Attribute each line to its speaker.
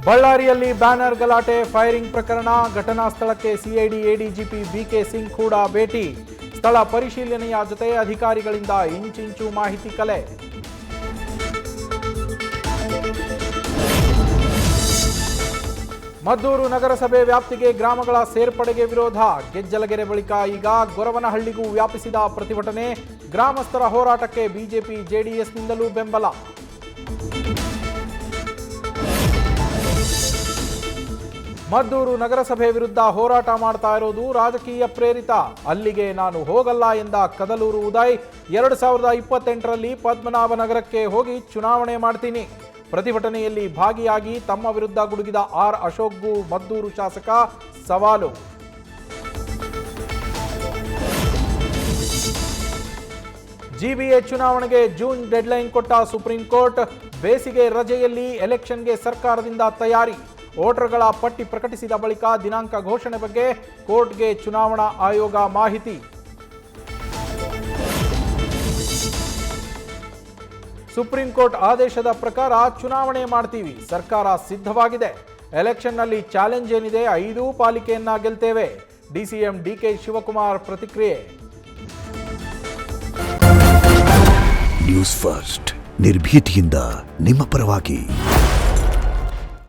Speaker 1: ಬಳ್ಳಾರಿಯಲ್ಲಿ ಬ್ಯಾನರ್ ಗಲಾಟೆ ಫೈರಿಂಗ್ ಪ್ರಕರಣ ಘಟನಾ ಸ್ಥಳಕ್ಕೆ ಸಿಐಡಿ ಎಡಿಜಿಪಿ ಬಿಕೆ ಸಿಂಗ್ ಕೂಡ ಭೇಟಿ. ಸ್ಥಳ ಪರಿಶೀಲನೆಯ ಜೊತೆ ಅಧಿಕಾರಿಗಳಿಂದ ಇಂಚಿಂಚು ಮಾಹಿತಿ ಕಲೆ. ಮದ್ದೂರು ನಗರಸಭೆ ವ್ಯಾಪ್ತಿಗೆ ಗ್ರಾಮಗಳ ಸೇರ್ಪಡೆಗೆ ವಿರೋಧ. ಗೆಜ್ಜಲಗೆರೆ ಬಳಿಕ ಈಗ ಗೊರವನಹಳ್ಳಿಗೂ ವ್ಯಾಪಿಸಿದ ಪ್ರತಿಭಟನೆ. ಗ್ರಾಮಸ್ಥರ ಹೋರಾಟಕ್ಕೆ ಬಿಜೆಪಿ ಜೆಡಿಎಸ್ನಿಂದಲೂ ಬೆಂಬಲ. ಮದ್ದೂರು ನಗರಸಭೆ ವಿರುದ್ಧ ಹೋರಾಟ ಮಾಡ್ತಾ ಇರೋದು ರಾಜಕೀಯ ಪ್ರೇರಿತ. ಅಲ್ಲಿಗೆ ನಾನು ಹೋಗಲ್ಲ ಎಂದ ಕದಲೂರು ಉದಯ್ 2028ರಲ್ಲಿ ಪದ್ಮನಾಭನಗರಕ್ಕೆ ಹೋಗಿ ಚುನಾವಣೆ ಮಾಡ್ತೀನಿ. ಪ್ರತಿಭಟನೆಯಲ್ಲಿ ಭಾಗಿಯಾಗಿ ತಮ್ಮ ವಿರುದ್ಧ ಗುಡುಗಿದ ಆರ್ ಅಶೋಕ್ಗೂ ಮದ್ದೂರು ಶಾಸಕ ಸವಾಲು. ಜಿಬಿಎ ಚುನಾವಣೆಗೆ ಜೂನ್ ಡೆಡ್ಲೈನ್ ಕೊಟ್ಟ ಸುಪ್ರೀಂ ಕೋರ್ಟ್. ಬೇಸಿಗೆ ರಜೆಯಲ್ಲಿ ಎಲೆಕ್ಷನ್ಗೆ ಸರ್ಕಾರದಿಂದ ತಯಾರಿ. ವೋಟರ್ಗಳ ಪಟ್ಟಿ ಪ್ರಕಟಿಸಿದ ಬಳಿಕ ದಿನಾಂಕ ಘೋಷಣೆ ಬಗ್ಗೆ ಕೋರ್ಟ್ಗೆ ಚುನಾವಣಾ ಆಯೋಗ ಮಾಹಿತಿ. ಸುಪ್ರೀಂ ಕೋರ್ಟ್ ಆದೇಶದ ಪ್ರಕಾರ ಚುನಾವಣೆ ಮಾಡ್ತೀವಿ, ಸರ್ಕಾರ ಸಿದ್ಧವಾಗಿದೆ. ಎಲೆಕ್ಷನ್ನಲ್ಲಿ ಚಾಲೆಂಜ್ ಏನಿದೆ, 5 ಪಾಲಿಕೆಯನ್ನ ಗೆಲ್ತೇವೆ. ಡಿಸಿಎಂ ಡಿಕೆ ಶಿವಕುಮಾರ್ ಪ್ರತಿಕ್ರಿಯೆ.
Speaker 2: ನ್ಯೂಸ್ ಫಸ್ಟ್ ನಿರ್ಭೀತಿಯಿಂದ ನಿಮ್ಮ ಪರವಾಗಿ.